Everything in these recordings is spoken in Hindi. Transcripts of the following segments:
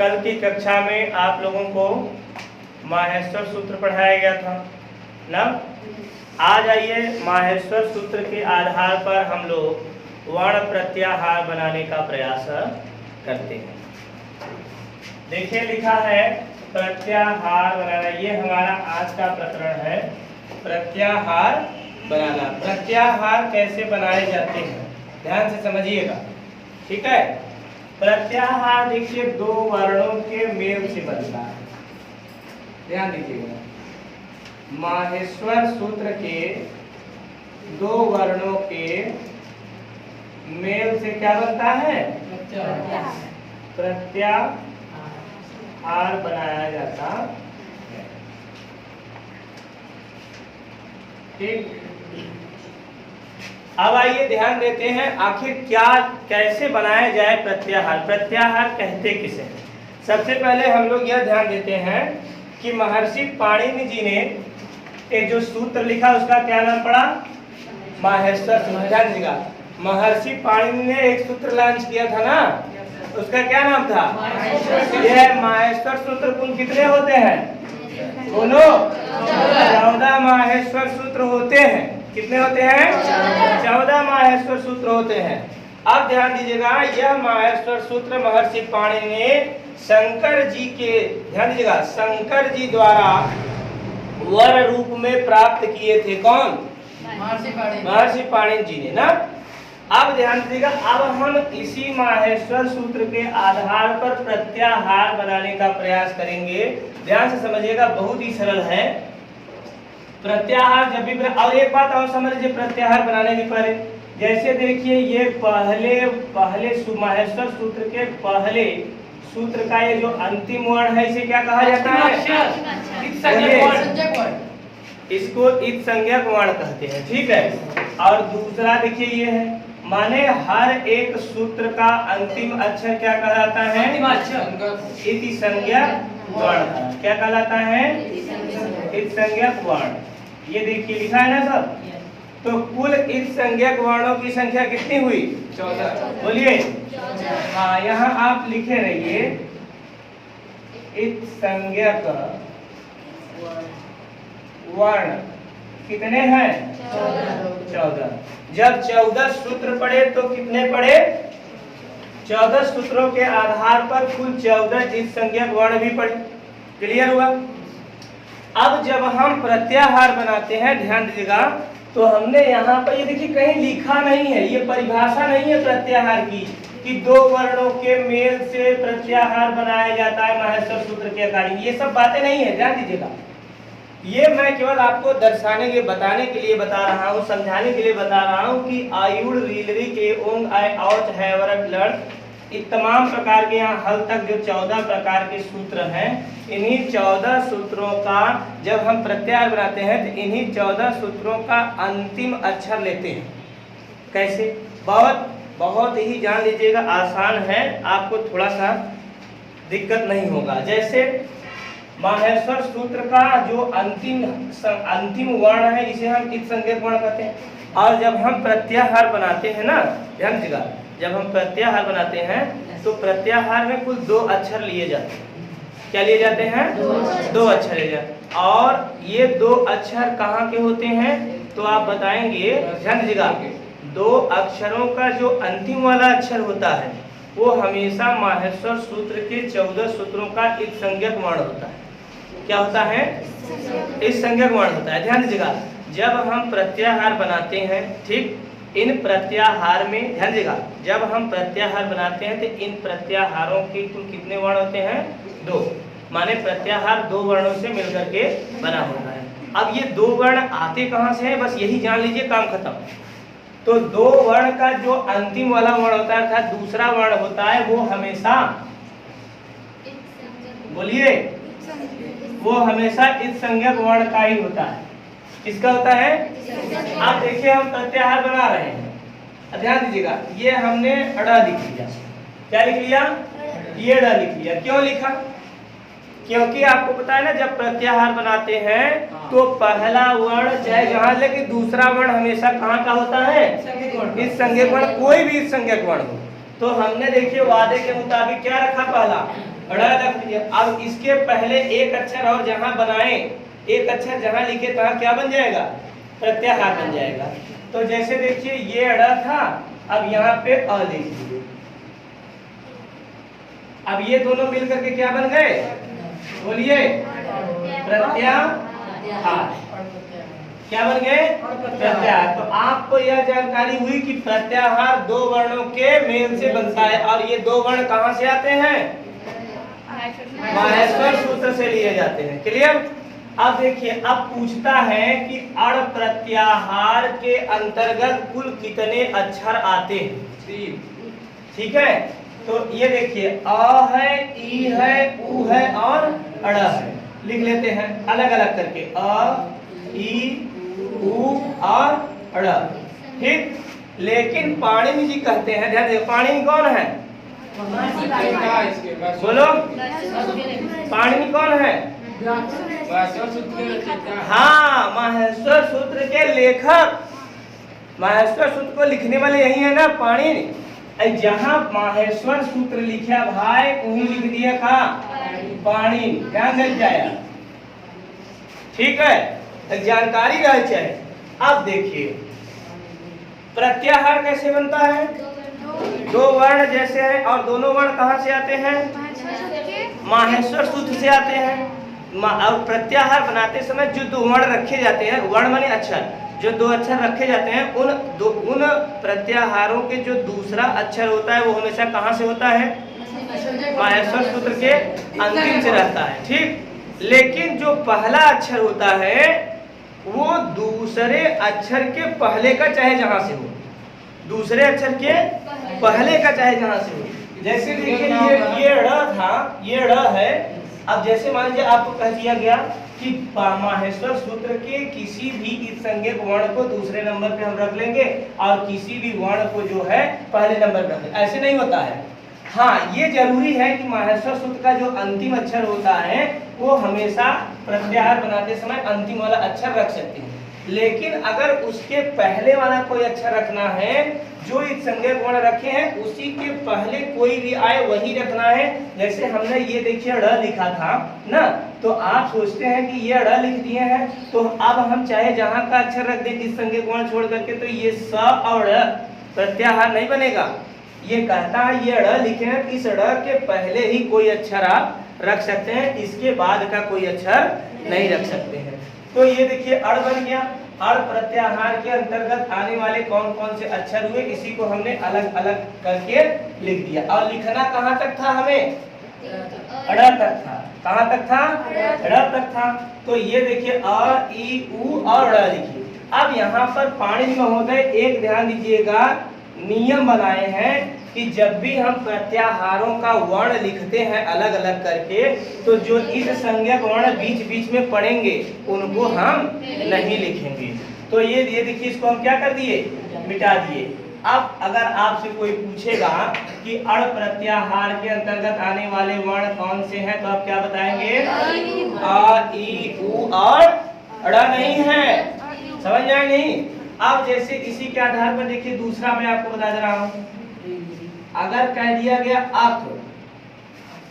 कल की कक्षा में आप लोगों को माहेश्वर सूत्र पढ़ाया गया था ना। आज आइए माहेश्वर सूत्र के आधार पर हम लोग वर्ण प्रत्याहार बनाने का प्रयास करते हैं। देखिए लिखा है प्रत्याहार बनाना, ये हमारा आज का प्रकरण है। प्रत्याहार बनाना, प्रत्याहार कैसे बनाए जाते हैं ध्यान से समझिएगा, ठीक है। प्रत्याहार देखिए दो वर्णों के मेल से बनता है, ध्यान दीजिएगा। माहेश्वर सूत्र के दो वर्णों के मेल से क्या बनता है? प्रत्याहार बनाया जाता है, ठीक। अब आइए ध्यान देते हैं आखिर क्या कैसे बनाया जाए प्रत्याहार। प्रत्याहार कहते किसे? सबसे पहले हम लोग यह ध्यान देते हैं कि महर्षि पाणिनि जी ने एक जो सूत्र लिखा उसका क्या नाम पड़ा? माहेश्वर सूत्र। ध्यान दीजिएगा, महर्षि पाणिनि ने एक सूत्र लॉन्च किया था ना, उसका क्या नाम था? यह माहेश्वर सूत्र कुल कितने होते हैं? बोलो, 14 माहेश्वर सूत्र होते हैं। कितने होते हैं? 14 माहेश्वर सूत्र होते हैं। अब ध्यान दीजिएगा, यह माहेश्वर सूत्र महर्षि पाणिनि ने शंकर जी के, ध्यान दीजिएगा, शंकर जी द्वारा वर रूप में प्राप्त किए थे। कौन? महर्षि पाणिनि जी ने ना। अब ध्यान दीजिएगा, अब हम इसी माहेश्वर सूत्र के आधार पर प्रत्याहार बनाने का प्रयास करेंगे। ध्यान से समझिएगा, बहुत ही सरल है प्रत्याहार। जब भी और एक बात और समझ लीजिए प्रत्याहार बनाने के पहले, जैसे देखिए ये पहले माहेश्वर सूत्र के पहले सूत्र का ये जो अंतिम वर्ण है इसे क्या कहा जाता है? इसको इत संज्ञक वर्ण कहते हैं, ठीक है। और दूसरा देखिए ये है, माने हर एक सूत्र का अंतिम अक्षर क्या कहलाता है? इति संज्ञक वर्ण। क्या कहलाता है? इत संज्ञक वर्ण। ये देखिए लिखा है ना सब। तो कुल इत संज्ञक वर्णों की संख्या कितनी हुई? 14। बोलिए। हाँ, यहाँ आप लिखे रहिए इत संज्ञक वर्ण कितने हैं? 14। जब 14 सूत्र पढ़े तो कितने पढ़े? 14 सूत्रों के आधार पर कुल 14 इत संज्ञक वर्ण भी पढ़े। क्लियर हुआ? अब जब हम प्रत्याहार बनाते हैं, ध्यान दीजिएगा, तो हमने यहाँ पर ये देखिए कहीं लिखा नहीं है, ये परिभाषा नहीं है प्रत्याहार की कि दो वर्णों के मेल से प्रत्याहार बनाया जाता है माहेश्वर सूत्र के अकॉर्डिंग। ये सब बातें नहीं है, ध्यान दीजिएगा। ये मैं केवल आपको दर्शाने के बताने के लिए बता रहा हूँ, समझाने के लिए बता रहा हूँ कि आयुड़ रीलरी के ओंग आय औच है वरक लड़, इस तमाम प्रकार के यहाँ हल तक जो 14 प्रकार के सूत्र हैं, इन्हीं 14 सूत्रों का जब हम प्रत्याहार बनाते हैं तो इन्हीं 14 सूत्रों का अंतिम अक्षर लेते हैं। कैसे? बहुत ही जान लीजिएगा, आसान है, आपको थोड़ा सा दिक्कत नहीं होगा। जैसे माहेश्वर सूत्र का जो अंतिम वर्ण है इसे हम इत संज्ञक वर्ण कहते हैं। और जब हम प्रत्याहार बनाते हैं ना, ध्यान दीजिएगा, जब हम प्रत्याहार बनाते हैं तो प्रत्याहार में कुल 2 अक्षर लिए जाते हैं। क्या लिए जाते हैं? 2 अक्षर लिए जाते हैं। और ये 2 अक्षर कहाँ के होते हैं तो आप बताएंगे। ध्यान दीजिएगा, 2 अक्षरों का जो अंतिम वाला अक्षर होता है वो हमेशा माहेश्वर सूत्र के 14 सूत्रों का इत संज्ञक वर्ण होता है। क्या होता है? इत संज्ञक वर्ण होता है। ध्यान दीजिएगा, जब हम प्रत्याहार बनाते हैं, ठीक, इन प्रत्याहार में ध्यान दीजिएगा, जब हम प्रत्याहार बनाते हैं तो इन प्रत्याहारों के कुल कितने वर्ण होते हैं? 2। माने प्रत्याहार 2 वर्णों से मिलकर के बना होता है। अब ये 2 वर्ण आते कहाँ से हैं, बस यही जान लीजिए, काम खत्म। तो 2 वर्ण का जो अंतिम वाला वर्ण होता है अर्थात दूसरा वर्ण होता है वो हमेशा, बोलिए, वो हमेशा इत संज्ञक वर्ण का ही होता है। किसका होता है? अब देखिए हम प्रत्याहार बना रहे हैं, ध्यान दीजिएगा, ये हमने अड़ा लिख लिया। क्या लिख लिया? ये अड़ा लिख लिया। क्यों लिखा? क्योंकि आपको पता है ना, जब प्रत्याहार बनाते हैं तो पहला वर्ण चाहे जहां लेकिन दूसरा वर्ण हमेशा कहाँ का होता है? इस संज्ञक वर्ण, कोई भी इस संज्ञक वर्ण हो। तो हमने देखिए वादे के मुताबिक क्या रखा? पहला लिख दिया। अब इसके पहले एक अक्षर और जहां बनाए, एक अक्षर जहां लिखे तहां क्या बन जाएगा? प्रत्याहार बन जाएगा। तो जैसे देखिए ये अड़ा था, अब यहाँ पे अ लिख दिए। अब ये दोनों मिलकर के क्या बन गए? बोलिए, प्रत्याहार। क्या बन गए? प्रत्याहार। तो आपको यह जानकारी हुई कि प्रत्याहार दो वर्णों के मेल से बनता है, और ये दो वर्ण कहाँ से आते हैं? माहेश्वर सूत्र से लिए जाते हैं। क्लियर? अब देखिए, अब पूछता है कि अड़ प्रत्याहार के अंतर्गत कुल कितने अक्षर आते हैं? ठीक है, तो ये देखिए अ है, ई है, उ है और अड़ है। लिख लेते हैं अलग अलग करके, अ, ई, उ और अड़। ठीक, लेकिन पाणिनि जी कहते हैं, ध्यान दें, पाणिनि कौन है? बोलो, पाणिनि कौन है? हाँ, माहेश्वर सूत्र के लेखक। माहेश्वर सूत्र को लिखने वाले यही है ना, पाणिनि। जहां माहेश्वर सूत्र लिखा भाई, वहीं लिख दिया कहा? पाणिनि। ध्यान रख जाए, ठीक है, जानकारी रह जाए। अब देखिए प्रत्याहार कैसे बनता है? दो वर्ण जैसे है, और दोनों वर्ण कहाँ से आते हैं? माहेश्वर सूत्र से आते हैं। और प्रत्याहार बनाते समय जो दो वर्ण रखे जाते हैं, वर्ण माने अक्षर, जो दो अक्षर रखे जाते हैं, उन प्रत्याहारों के जो दूसरा अक्षर होता है वो हमेशा कहाँ से होता है? माहेश्वर सूत्र के अंतिम से रहता है। ठीक, लेकिन जो पहला अक्षर होता है वो दूसरे अक्षर के पहले का चाहे जहां से हो, दूसरे अक्षर के पहले का चाहे जहां से हो। जैसे देखिए ये ड़ था, ये ड़ है। अब जैसे मान लीजिए आपको कह दिया गया कि माहेश्वर सूत्र के किसी भी इत्संज्ञक वर्ण को दूसरे नंबर पे हम रख लेंगे, और किसी भी वर्ण को जो है पहले नंबर पे रख लेंगे। ऐसे नहीं होता है। हाँ, ये जरूरी है कि माहेश्वर सूत्र का जो अंतिम अक्षर होता है वो हमेशा प्रत्याहार बनाते समय अंतिम वाला अक्षर रख सकते हैं, लेकिन अगर उसके पहले वाला कोई अक्षर रखना है, जो इत्संज्ञक वर्ण रखे हैं उसी के पहले कोई भी आए वही रखना है। जैसे हमने ये देखिए ड़ लिखा था ना, तो आप सोचते हैं कि ये ड़ लिख दिए हैं, तो अब हम चाहे जहां का अक्षर रख दें इत्संज्ञक वर्ण छोड़ करके, तो ये स और ड़ प्रत्याहार नहीं बनेगा। ये कहता है ये ड़ लिखे हैं, इस ड़ के पहले ही कोई अक्षर आप रख सकते हैं, इसके बाद का कोई अक्षर नहीं रख सकते हैं। तो ये देखिए अड़ बन गया। अड़ प्रत्याहार के अंतर्गत आने वाले कौन कौन से अक्षर हुए, इसी को हमने अलग अलग करके लिख दिया। और लिखना कहाँ तक था हमें? अड़ तक था। कहाँ तक था? अड़ तक था। तो ये देखिए अ, ई, उ और ड़ लिखिए। अब यहाँ पर पाणिनि महोदय एक ध्यान दीजिएगा, नियम बनाए हैं कि जब भी हम प्रत्याहारों का वर्ण लिखते हैं अलग अलग करके, तो जो इत्संज्ञक वर्ण बीच बीच में पड़ेंगे उनको हम नहीं लिखेंगे। तो ये देखिए, इसको हम क्या कर दिए? मिटा दिए। अब अगर आपसे कोई पूछेगा कि अड़ प्रत्याहार के अंतर्गत आने वाले वर्ण कौन से हैं, तो आप क्या बताएंगे? अ, ई, उ और अड़ नहीं है। समझ आए नहीं? अब जैसे इसी के आधार पर देखिए दूसरा मैं आपको बता दे रहा हूँ। अगर कह दिया गया अक,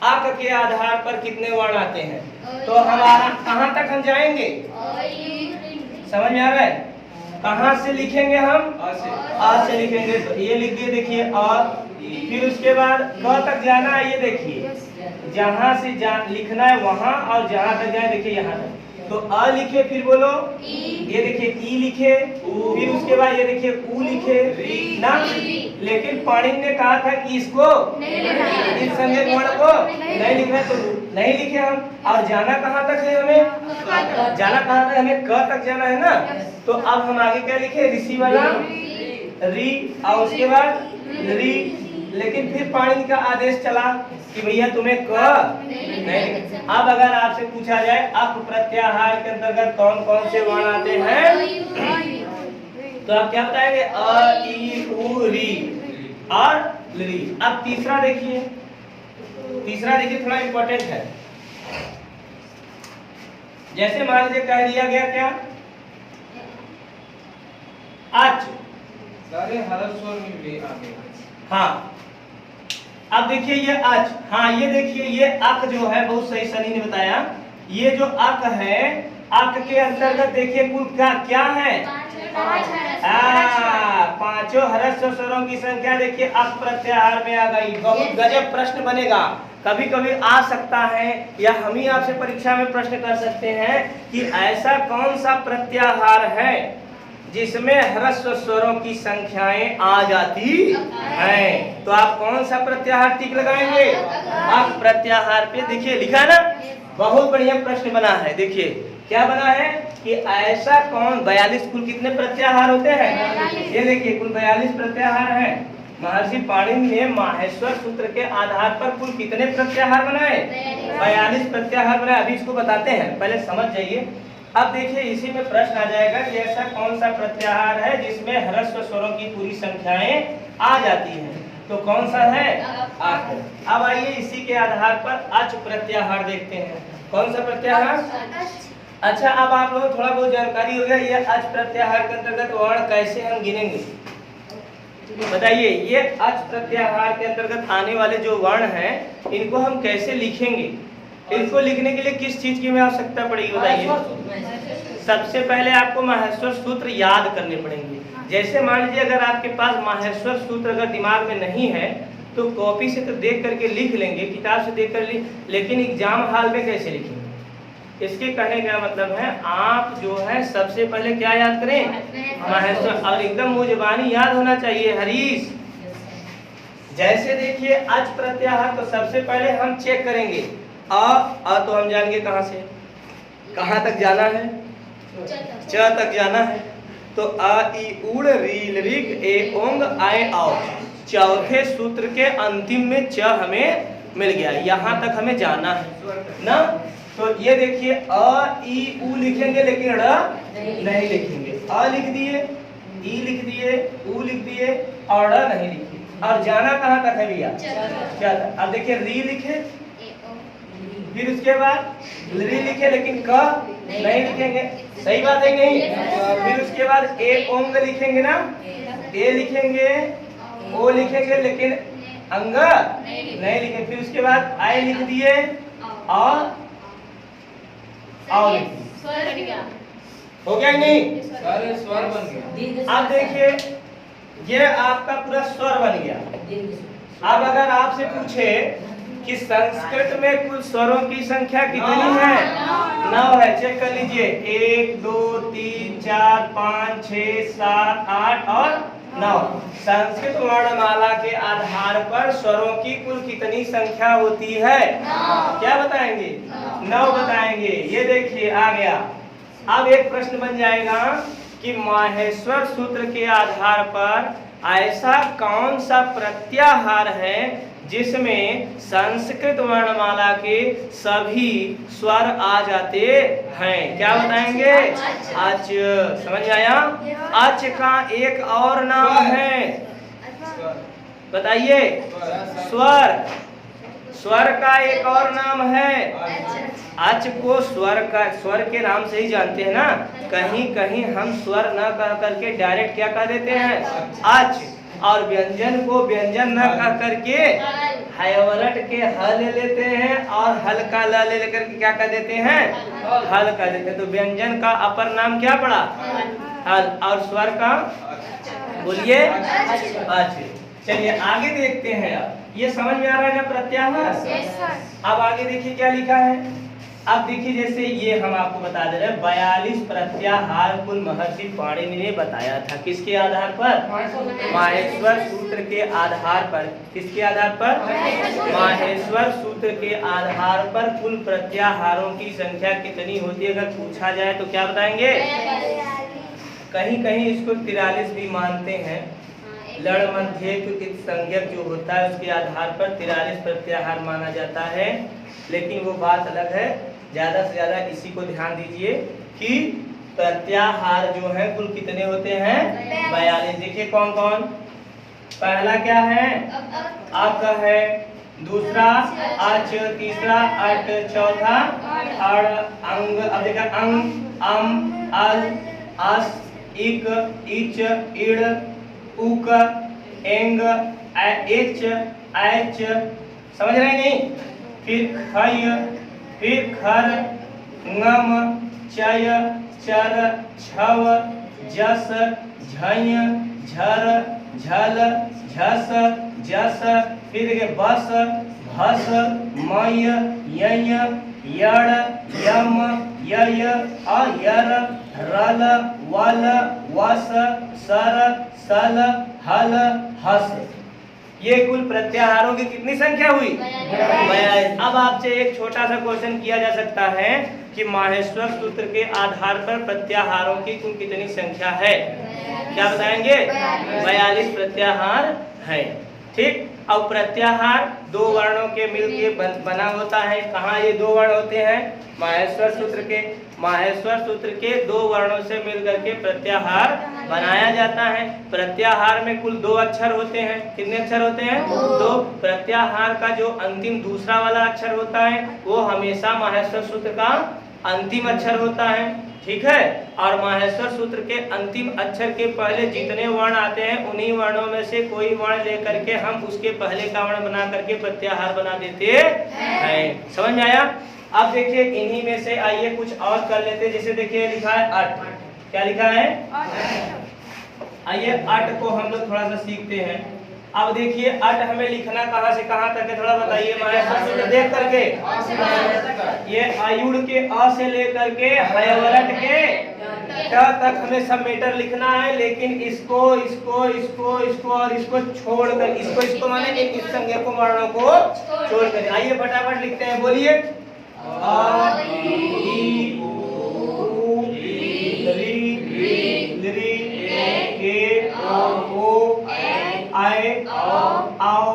अक के आधार पर कितने वर्ण आते हैं, तो हमारा कहाँ तक हम जाएंगे? समझ में आ रहा है? कहाँ से लिखेंगे हम? आ से लिखेंगे। तो ये लिख दिए देखिए अ, फिर उसके बाद क तक जाना है। ये देखिए जहां से लिखना है वहां, और जहां तक जाए देखिए यहाँ तक। तो अ लिखे, फिर बोलो ये देखिए ई लिखे, फिर उसके बाद ये देखिए उ लिखे ना। लेकिन पाणिनि ने कहा था कि इसको इत्संज्ञक वर्ण को नहीं लिखना, तो नहीं लिखे हम। और जाना कहाँ तक है हमें? जाना कहाँ तक? हमें क तक जाना है ना। तो अब हम आगे क्या लिखे? ऋषि वाला री, और उसके बाद री। लेकिन फिर पाणिनि का आदेश चला कि भैया तुम्हें क नहीं। अब अगर आपसे पूछा जाए अक प्रत्याहार के अंतर्गत कौन कौन से वर्ण आते हैं, तो आप क्या बताएंगे? अ, ई, उ, री और री। अब तीसरा देखिए, तीसरा देखिए थोड़ा इंपॉर्टेंट है। जैसे मान लीजिए कह दिया गया क्या? अच। सारे हर स्वर में आगे। हाँ, अब देखिए ये अच, हाँ ये देखिए ये अक जो है, बहुत सही सनी ने बताया, ये जो अक है, अक के अंतर्गत देखिए कुल क्या है, पांचों ह्रस्व स्वरों की संख्या देखिए अक प्रत्याहार में आ गई। बहुत गजब प्रश्न बनेगा, कभी कभी आ सकता है, या हम ही आपसे परीक्षा में प्रश्न कर सकते हैं कि ऐसा कौन सा प्रत्याहार है जिसमें ह्रस्व स्वरों की संख्याएं आ जाती हैं। तो आप कौन सा प्रत्याहार टिक लगाएंगे, अक प्रत्याहार पे देखिए लिखा है ना, बहुत बढ़िया प्रश्न बना है। देखिए क्या बना है कि ऐसा कौन, 42 कुल कितने प्रत्याहार होते हैं, ये देखिए कुल 42 प्रत्याहार हैं। महर्षि पाणिनि ने माहेश्वर सूत्र के आधार पर कुल कितने प्रत्याहार बनाए, 42 प्रत्याहार बनाए। अभी इसको बताते हैं, पहले समझ जाइए। अब देखिए इसी में प्रश्न आ जाएगा कि ऐसा कौन सा प्रत्याहार है जिसमें ह्रस्व स्वरों की पूरी संख्याएं आ जाती हैं, तो कौन सा है, अक। अब आइए इसी के आधार पर अच प्रत्याहार देखते हैं। कौन सा प्रत्याहार, अच्छा अब आप लोगों को थोड़ा बहुत जानकारी हो गया, ये अच प्रत्याहार के अंतर्गत वर्ण कैसे हम गिनेंगे, बताइए। ये अच प्रत्याहार के अंतर्गत आने वाले जो वर्ण हैं इनको हम कैसे लिखेंगे, इनको लिखने के लिए किस चीज की हमें आवश्यकता पड़ेगी, बताइए। सबसे पहले आपको माहेश्वर सूत्र याद करने पड़ेंगे। जैसे मान लीजिए अगर आपके पास माहेश्वर सूत्र अगर दिमाग में नहीं है तो कॉपी से तो देख करके लिख लेंगे, किताब से देख कर लेकिन एग्जाम हॉल में कैसे लिखेंगे। इसके कहने का मतलब है आप जो है सबसे पहले क्या याद करें, माहेश्वर, और एकदम मुंह याद होना चाहिए हरीश। जैसे देखिए अच प्रत्याहार, तो सबसे पहले हम चेक करेंगे आ तो हम जाएंगे कहाँ से, कहाँ तक जाना है, च तक जाना है। तो आ ई उड़ रील रिग ए ओंग आए आओ, चौथे सूत्र के अंतिम में च हमें मिल गया, यहाँ तक हमें जाना है ना। तो ये देखिए अ ई उ लिखेंगे लेकिन ड़ नहीं लिखेंगे, अ लिख दिए, ई लिख दिए, उ लिख दिए और ड़ नहीं लिखे। और जाना कहाँ तक है भैया, क्या। अब देखिए री लिखे, फिर उसके बाद री लिखे लेकिन क नहीं लिखेंगे, सही बात है नहीं। फिर उसके बाद ए ओंग लिखेंगे ना, ए लिखेंगे, ओ लिखेंगे लेकिन अंग नहीं लिखेंगे। फिर उसके बाद आय लिख दिए और हो गया नहीं, स्वर बन गया। अब देखिए ये आपका पूरा स्वर बन गया। अब अगर आपसे पूछे कि संस्कृत में कुल स्वरों की संख्या कितनी है, 9 है, चेक कर लीजिए 1 2 3 4 5 6 7 8 और 9। संस्कृत वर्णमाला के आधार पर स्वरों की कुल कितनी संख्या होती है, क्या बताएंगे, 9 बताएंगे। ये देखिए आ गया। अब एक प्रश्न बन जाएगा कि माहेश्वर सूत्र के आधार पर ऐसा कौन सा प्रत्याहार है जिसमें संस्कृत वर्णमाला के सभी स्वर आ जाते हैं, क्या बताएंगे, अच। समझ आया। अच का एक और नाम है, बताइए, स्वर। स्वर का एक और नाम है, अच को स्वर के नाम से ही जानते हैं ना। कहीं कहीं हम स्वर न कह करके डायरेक्ट क्या कह देते हैं, अच। और व्यंजन को व्यंजन न कह करके हायवलट के ह ले लेते हैं और हल्का ल ले लेकर के क्या कह देते हैं, हल कह देते हैं। तो व्यंजन का अपर नाम क्या पड़ा, हल, और स्वर का बोलिए अच। चलिए आगे देखते हैं। अब ये समझ में आ रहा है ना प्रत्याहार। अब आगे देखिए क्या लिखा है। अब देखिए जैसे ये हम आपको बता दे रहे हैं 42 प्रत्याहार कुल महर्षि पाणिनि ने बताया था, किसके आधार पर, माहेश्वर सूत्र के आधार पर। किसके आधार पर, माहेश्वर सूत्र के आधार पर कुल प्रत्याहारों की संख्या कितनी होती है अगर पूछा जाए तो क्या बताएंगे। कहीं कहीं इसको 43 भी मानते हैं। लड़ मध्य संज्ञक जो होता है उसके आधार पर 43 प्रत्याहार माना जाता है, लेकिन वो बात अलग है। ज्यादा से ज्यादा इसी को ध्यान दीजिए कि प्रत्याहार जो है कुल कितने होते हैं, 42। देखिए कौन कौन, पहला क्या है, अक है, दूसरा अच, तीसरा अट, चौथा और अंग। अब देखा अंग, अम, अल, अस, इक, इच, इड़, उक, एंग, एच, ऐच, समझ रहे नहीं? फिर खय, फिर खर, ngम, चय, चर, छव, जस, झय, झर, झल, झस, जस, फिर देखिए बस, भस, मय, यय, यड़, यम, यय, अयर, रल, वल, वस, सर, सल, हल, हस। ये कुल प्रत्याहारों की कितनी संख्या हुई? 42। अब आपसे एक छोटा सा क्वेश्चन किया जा सकता है कि माहेश्वर सूत्र के आधार पर प्रत्याहारों की कुल कितनी संख्या है? क्या बताएंगे? 42 प्रत्याहार है। ठीक। अब प्रत्याहार दो वर्णों के मिलके बना होता है। कहाँ ये दो वर्ण होते हैं? माहेश्वर सूत्र के। माहेश्वर सूत्र के दो वर्णों से मिलकर के प्रत्याहार बनाया जाता है। प्रत्याहार में कुल दो अक्षर होते हैं। कितने अक्षर होते हैं? दो। प्रत्याहार का जो अंतिम दूसरा वाला अक्षर होता है वो हमेशा माहेश्वर सूत्र का अंतिम अक्षर होता है। ठीक है। और माहेश्वर सूत्र के अंतिम अक्षर के पहले जितने वर्ण आते हैं उन्हीं वर्णों में से कोई वर्ण लेकर के हम उसके पहले का वर्ण बना करके प्रत्याहार बना देते हैं। समझ में आया? अब देखिए इन्हीं में से आइए कुछ और कर लेते हैं। जैसे देखिए लिखा है अट। क्या लिखा है? आइए अट को हम लोग थोड़ा सा सीखते हैं। अब देखिए अट हमें लिखना कहाँ से कहाँ तक है थोड़ा बताइए माहेश्वर सूत्र देख करके। ये आयुड़ के अ से लेकर के हयवरट के ट तक हमें सब मीटर लिखना है। लेकिन इसको इसको इसको इसको और इसको छोड़कर इसको माने इस संज्ञा को वर्णों को छोड़कर आइए फटाफट लिखते हैं। बोलिए आ ई उ री ली ए ओ आए आओ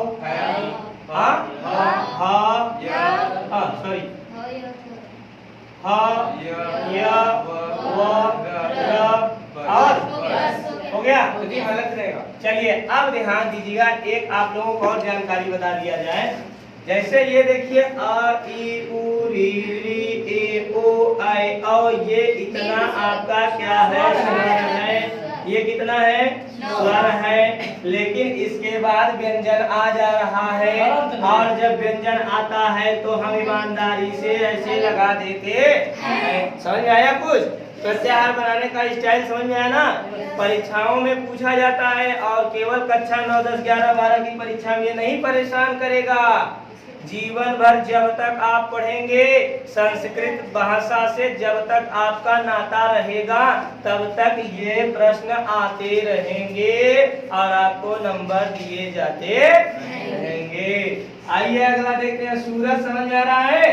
सॉरी हो गया। हालत रहेगा। चलिए अब ध्यान दीजिएगा, एक आप लोगों को और जानकारी बता दिया जाए। जैसे ये देखिए आ ई उ री ए ओ आई औ, ये इतना आपका क्या है? स्वर है। ये कितना है? स्वर है। लेकिन इसके बाद व्यंजन आ जा रहा है और जब व्यंजन आता है तो हम ईमानदारी से ऐसे लगा देते हैं। समझ में आया? कुछ प्रत्याहार बनाने का स्टाइल समझ में आया ना? परीक्षाओं में पूछा जाता है और केवल कक्षा 9, 10, 11, 12 की परीक्षा में नहीं परेशान करेगा। जीवन भर जब तक आप पढ़ेंगे संस्कृत भाषा से, जब तक आपका नाता रहेगा तब तक ये प्रश्न आते रहेंगे और आपको नंबर दिए जाते रहेंगे। आइए अगला देखते हैं। सूरज समझ आ रहा है?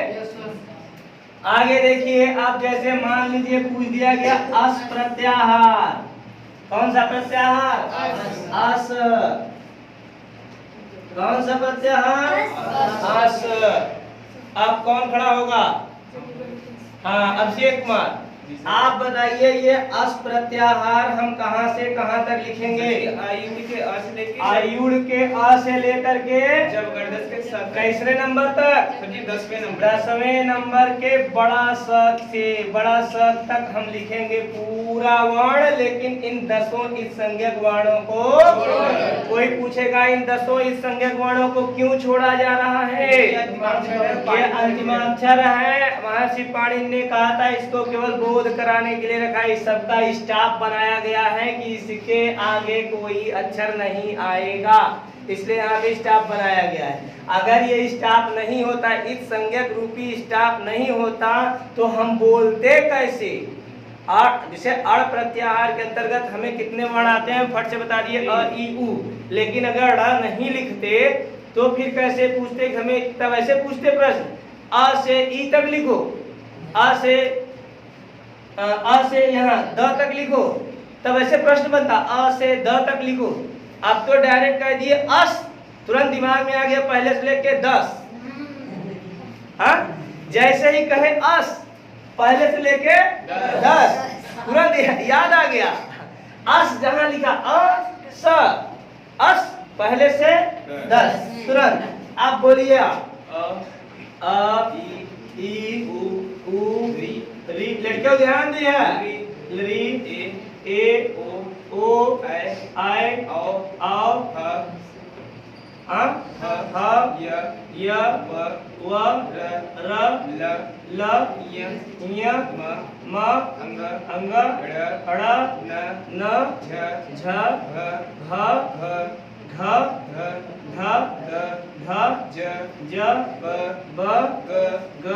आगे देखिए, आप जैसे मान लीजिए पूछ दिया गया अस प्रत्याहार। कौन सा प्रत्याहार? अस। कौन सा प्रत्याहार? अस। अब कौन खड़ा होगा? हाँ, अभिषेक कुमार। आप बताइए ये अस प्रत्याहार हम कहाँ से कहाँ तक लिखेंगे? आयुड़ के अ से लेकर आयुड़ के अ से लेकर के जब गर्दश के कैसरे नंबर तक? 10वें नंबर के बड़ा स से बड़ा स तक हम लिखेंगे पूरा वर्ण। लेकिन इन 10 इस संज्ञक वर्णों को कोई पूछेगा इन 10 इस संज्ञक वर्णों को क्यों छोड़ा जा रहा है? ये अंतिमाक्षर है। महर्षि पाणिनि ने कहा था इसको केवल बोध कराने के लिए रखा है। इस सबका स्टाफ बनाया गया है कि इसके आगे कोई अक्षर नहीं आएगा, इसलिए यहाँ पे स्टाफ बनाया गया है। अगर ये स्टाफ नहीं होता, इस संज्ञक रूपी स्टाफ नहीं होता तो हम बोलते कैसे? जैसे अड़ प्रत्याहार के अंतर्गत हमें कितने वर्ण आते हैं? फट से बता दिए अ ई उ। लेकिन अगर ड़ नहीं लिखते तो फिर कैसे पूछते? हमें तब ऐसे पूछते प्रश्न अ से ई तक लिखो, अ से यहाँ द तक लिखो, तब ऐसे प्रश्न बनता अ से द तक लिखो। अब तो डायरेक्ट कह दिए अस, तुरंत दिमाग में आ गया पहले से लेके 10। हाँ, जैसे ही कहे अस पहले से लेके 10 तुरंत याद आ गया। अस जहां लिखा अस, अस पहले से 10 तुरंत। आप बोलिए अ ई उ री। लड़कियों ध्यान दिया, री ए ओ आई आओ ह य व र ल य म अंग ड़ न झ घ घ ध ज ब ग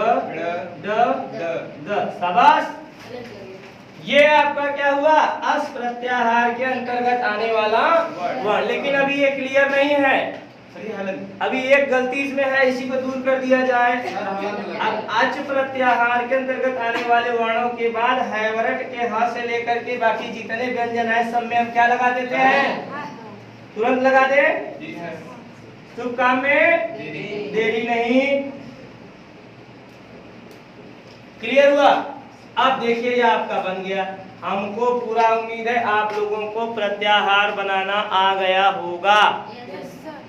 द। शाबाश। ये आपका क्या हुआ? अस प्रत्याहार के अंतर्गत आने वाला वर्ण। लेकिन अभी ये क्लियर नहीं है, अभी एक गलती इसमें है, इसी को दूर कर दिया जाए। अब अच प्रत्याहार के अंतर्गत आने वाले वर्णों के बाद हैवरट के ह से लेकर के बाकी जितने व्यंजन है सब में हम क्या लगा देते हैं? तुरंत लगा दे। शुभ काम में देरी नहीं। क्लियर हुआ? अब देखिए ये आपका बन गया। हमको पूरा उम्मीद है आप लोगों को प्रत्याहार बनाना आ गया होगा।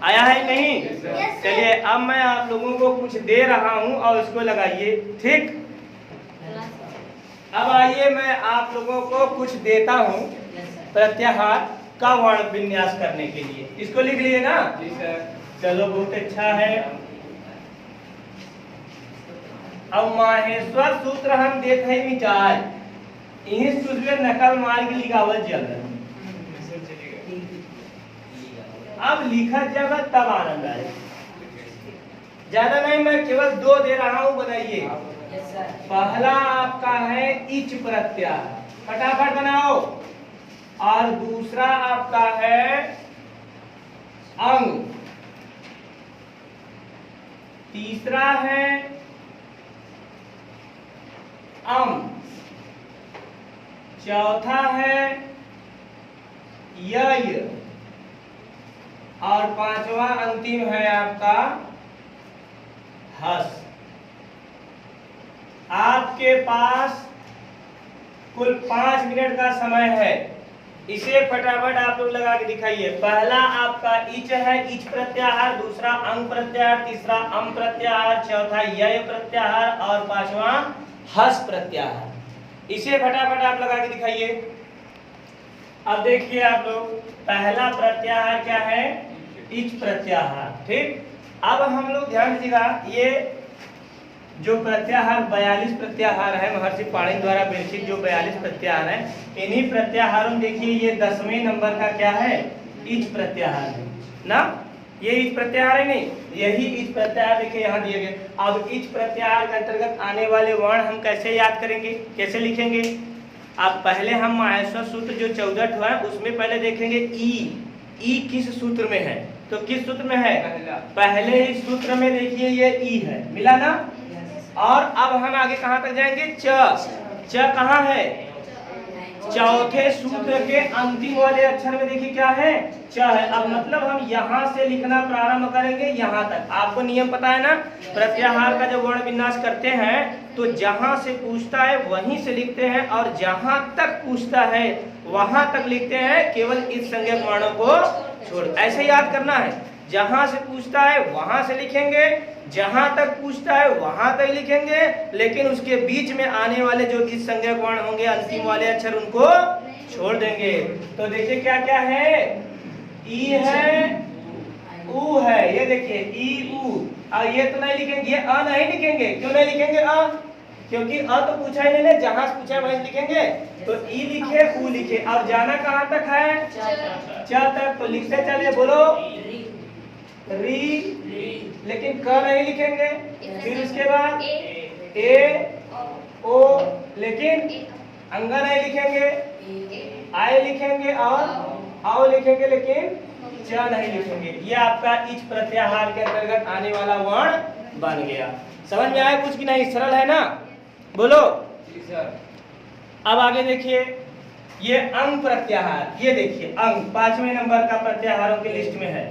आया है नहीं? चलिए अब मैं आप लोगों को कुछ दे रहा हूं और उसको लगाइए। ठीक, अब आइए मैं आप लोगों को कुछ देता हूं प्रत्याहार का वर्ण विन्यास करने के लिए। इसको लिख लिए ना? चलो बहुत अच्छा है। अब माहेश्वर सूत्र हम देते हैं मिटाए, यही सूत्र में नकल मार के लिखावत जल। अब लिखा जब तब आनंद आए। ज्यादा नहीं, मैं केवल 2 दे रहा हूं, बनाइए। पहला आपका है इच प्रत्याहार, फटाफट बनाओ। और दूसरा आपका है अंग, तीसरा है चौथा है यय और पांचवा अंतिम है आपका हस। आपके पास कुल 5 मिनट का समय है, इसे फटाफट आप लोग लगा के दिखाइए। पहला आपका इच है, इच प्रत्याहार, दूसरा अंग प्रत्याहार, तीसरा अम प्रत्याहार, चौथा यय प्रत्याहार और पांचवा हस प्रत्याहार। इसे फटाफट आप लगा के दिखाइए। अब देखिए आप लोग, पहला प्रत्याहार क्या है? इच प्रत्याहार। ठीक, अब हम लोग ध्यान दीजिएगा, ये जो प्रत्याहार 42 प्रत्याहार है महर्षि पाणिनि द्वारा विरचित जो 42 प्रत्याहार है, इन्हीं प्रत्याहारों में देखिए ये 10वें नंबर का क्या है? इच प्रत्याहार है ना? ये इच प्रत्याहार है नहीं, यही इच प्रत्याहार देखिए यहाँ दिए गए। अब इच प्रत्याहार के अंतर्गत आने वाले वर्ण हम कैसे याद करेंगे, कैसे लिखेंगे? अब पहले हम माहेश्वर सूत्र जो 14 हुआ है उसमें पहले देखेंगे ई किस सूत्र में है। तो किस सूत्र में है? पहले ही सूत्र में देखिए ये ई है, मिला ना? और अब हम आगे कहां तक जाएंगे? च कहां है? चौथे सूत्र के अंतिम वाले अक्षर में देखिए क्या है? च है। अब मतलब हम यहाँ से लिखना प्रारंभ करेंगे यहाँ तक। आपको नियम पता है ना, प्रत्याहार का जब वर्ण विन्यास करते हैं तो जहाँ से पूछता है वहीं से लिखते हैं और जहाँ तक पूछता है वहां तक लिखते हैं, केवल इस संज्ञक वर्णों को छोड़। ऐसे याद करना है, जहां से पूछता है वहां से लिखेंगे, जहां तक पूछता है वहां तक लिखेंगे, लेकिन उसके बीच में आने वाले जो इस संज्ञक वर्ण होंगे अंतिम वाले अक्षर उनको छोड़ देंगे। तो देखिए क्या क्या है? ई है, ऊ है, ये देखिए ई ऊ। और ये तो नहीं लिखेंगे, ये अ नहीं लिखेंगे। क्यों नहीं लिखेंगे अ? क्योंकि अ तो पूछा ही नहीं, जहां से पूछा है वहीं लिखेंगे। तो ई लिखे, ऊ लिखे। अब जाना कहां तक है? च तक। तो लिखते चले, बोलो री, लेकिन क नहीं लिखेंगे। फिर उसके बाद ए ओ, लेकिन अंगा नहीं लिखेंगे, आए लिखेंगे और आओ लिखेंगे, लेकिन च नहीं लिखेंगे। ये आपका इच प्रत्याहार के अंतर्गत आने वाला वर्ण बन गया। समझ में आया कुछ की नहीं? सरल है ना? बोलो। अब आगे देखिए, ये अंग प्रत्याहार, ये देखिए अंग 5वें नंबर का प्रत्याहारों की लिस्ट में है।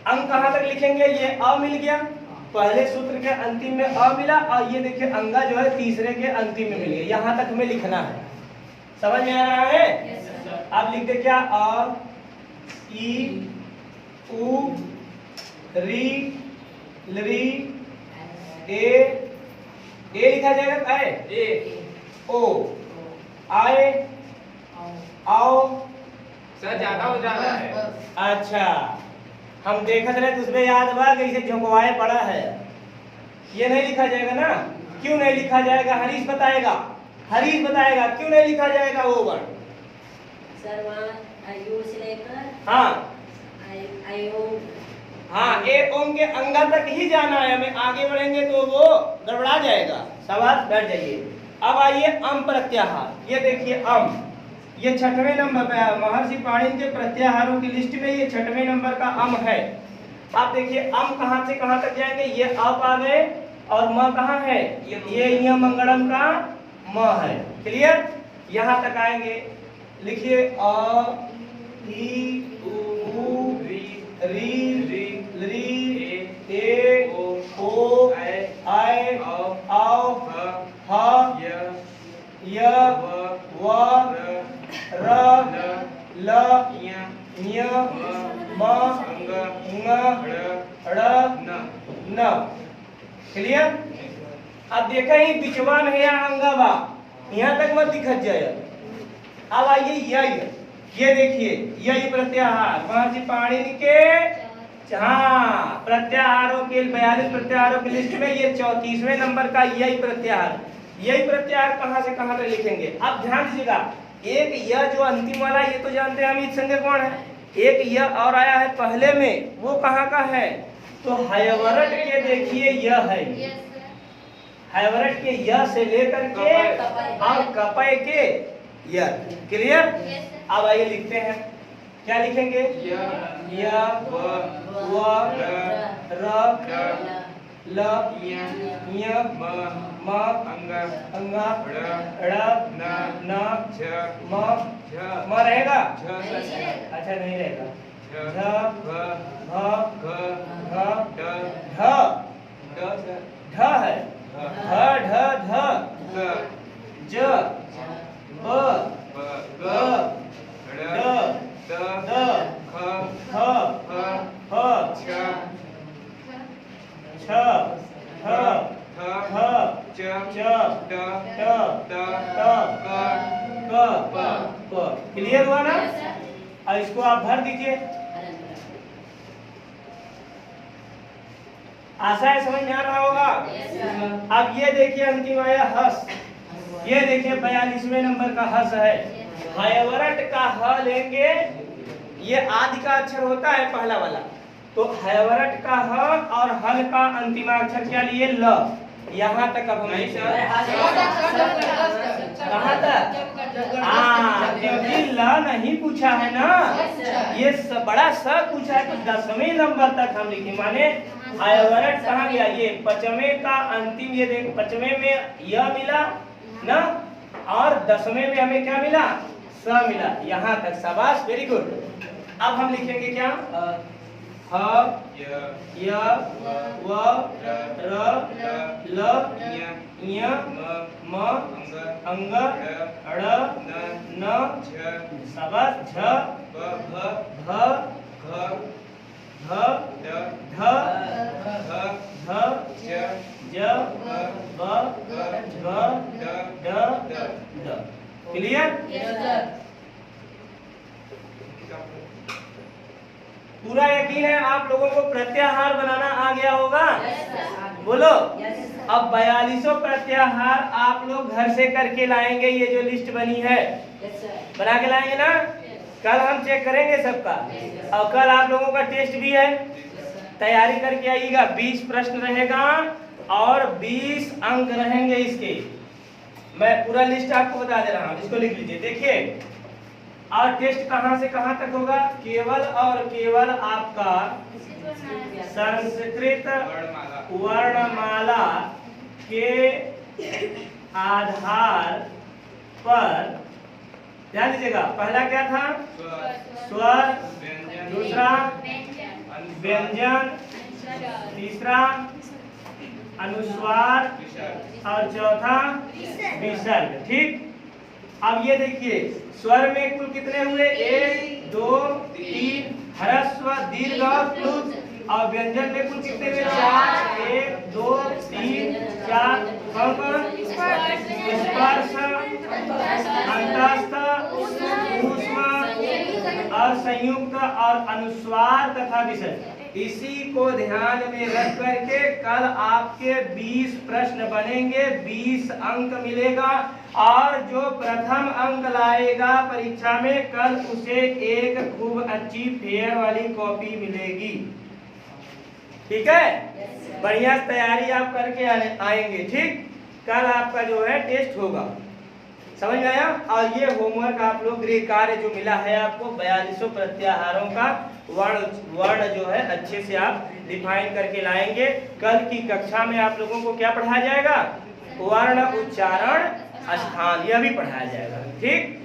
अंग कहां तक लिखेंगे? ये अ मिल गया, पहले सूत्र के अंतिम में अ मिला, और ये देखिए अंगा जो है तीसरे के अंतिम में मिल गया। यहां तक हमें लिखना है। समझ में आ रहा है? अब लिख दे क्या? अ ई उ री लरी ए लिखा जाएगा, ए ओ, आए आओ। सर ज्यादा हो जा रहा है। अच्छा हम देखत रहे तो उसमें याद बा कैसे झुकवाए पड़ा है। ये नहीं लिखा जाएगा ना? क्यों नहीं लिखा जाएगा? हरीश बताएगा, हरीश बताएगा क्यों नहीं लिखा जाएगा वो वर्ण। सर वहाँ आयु से लेकर हाँ आयु हाँ, ए ओम के अंगा तक ही जाना है हमें, आगे बढ़ेंगे तो वो गड़बड़ा जाएगा। शाबाश, बैठ जाइए। अब आइए अम प्रत्याहार। ये देखिए अम, ये 6वें नंबर पे है महर्षि पाणिनि के प्रत्याहारों की लिस्ट में, ये 6वें नंबर का अम है। आप देखिए अम कहाँ से कहाँ तक जाएंगे? ये अप आ गए और म कहाँ है? ये मंगलम का म है। क्लियर? यहाँ तक आएंगे। लिखिए अ ई उ री री ए ओ आय आओ ह य व र ल य म ङ ड़ न। क्लियर? अब देखा ही बिचवा में या अंगवा, यहाँ तक मत दिखत जाए। अब आइए ये देखिए यही प्रत्याहार महर्षि पाणिनि के, हाँ प्रत्याहारों के 42 प्रत्याहारों की लिस्ट में ये 34वें नंबर का यही प्रत्याहार। यही प्रत्याहार कहाँ से कहाँ तक लिखेंगे? अब ध्यान दीजिएगा, एक यह जो अंतिम वाला ये तो जानते हैं हम ईद संज्ञा कौन है, एक यह और आया है पहले में, वो कहाँ का है? तो हयवरट के देखिए यह है, हयवरट के यह से लेकर के और कपय के यह। क्लियर? अब आइए लिखते हैं, क्या लिखेंगे? य व र ल य म अंगा ड़ न म रहेगा? अच्छा नहीं रहेगा। झ भ ढ है, ढ ढ ज ब ग ड द ख फ छ ठ च ट क। क्लियर हुआ ना? अब इसको आप भर दीजिए। आशा है समझ में आ रहा होगा? अब ये देखिए अंतिम आया हस, ये देखिए 42वें नंबर का हस है। हयवरट का ह लेंगे, ये आदि का अक्षर होता है पहला वाला, तो हयवरट का ह और हल का अंतिम अक्षर क्या लिए? ल। यहाँ तक अब हम कहाँ तक? हाँ, क्योंकि ल नहीं पूछा है ना, ये बड़ा स पूछा है, तो 10वें नंबर तक हम लिखे। माने हयवरट कहाँ गया? ये 5वें का अंतिम, ये देख 5वें में यह मिला ना, और 10वें में हमें क्या मिला? स मिला। यहाँ तक, शाबाश, वेरी गुड। अब हम लिखेंगे क्या? ह य व र ल य म अंग ड़ न, शाबाश, झ भ ध ज ब ग ड। क्लियर? पूरा यकीन है आप लोगों को प्रत्याहार बनाना आ गया होगा? बोलो। अब 42 प्रत्याहार आप लोग घर से करके लाएंगे, ये जो लिस्ट बनी है बना के लाएंगे ना? कल हम चेक करेंगे सबका, और कल आप लोगों का टेस्ट भी है, तैयारी करके आइएगा। 20 प्रश्न रहेगा और 20 अंक रहेंगे इसके। मैं पूरा लिस्ट आपको बता दे रहा हूँ, इसको लिख लीजिए। देखिए, और टेस्ट कहाँ से कहाँ तक होगा? केवल और केवल आपका संस्कृत वर्णमाला के आधार पर, ध्यान दीजिएगा, पहला क्या था? स्वर, दूसरा व्यंजन, तीसरा अनुस्वार और चौथा विसर्ग। ठीक? अब ये देखिए, स्वर में कुल कितने हुए? 1 2 3 ह्रस्व दीर्घ प्लुत, और व्यंजन में कुल कितने हुए? 4 1 2 3 4। कौन कौन? स्पर्श, अंतस्थ, ऊष्म और संयुक्त और अनुस्वार तथा विसर्ग। इसी को ध्यान में रख करके कल आपके 20 प्रश्न बनेंगे, 20 अंक मिलेगा और जो प्रथम अंक लाएगा परीक्षा में कल उसे एक खूब अच्छी फेयर वाली कॉपी मिलेगी। ठीक है, बढ़िया तैयारी आप करके आएंगे। ठीक, कल आपका जो है टेस्ट होगा, समझ में आया। और ये होमवर्क आप लोग गृह कार्य जो मिला है आपको 4200 प्रत्याहारों का वर्ण जो है अच्छे से आप डिफाइन करके लाएंगे। कल की कक्षा में आप लोगों को क्या पढ़ाया जाएगा? वर्ण, उच्चारण, स्थान, यह भी पढ़ाया जाएगा। ठीक।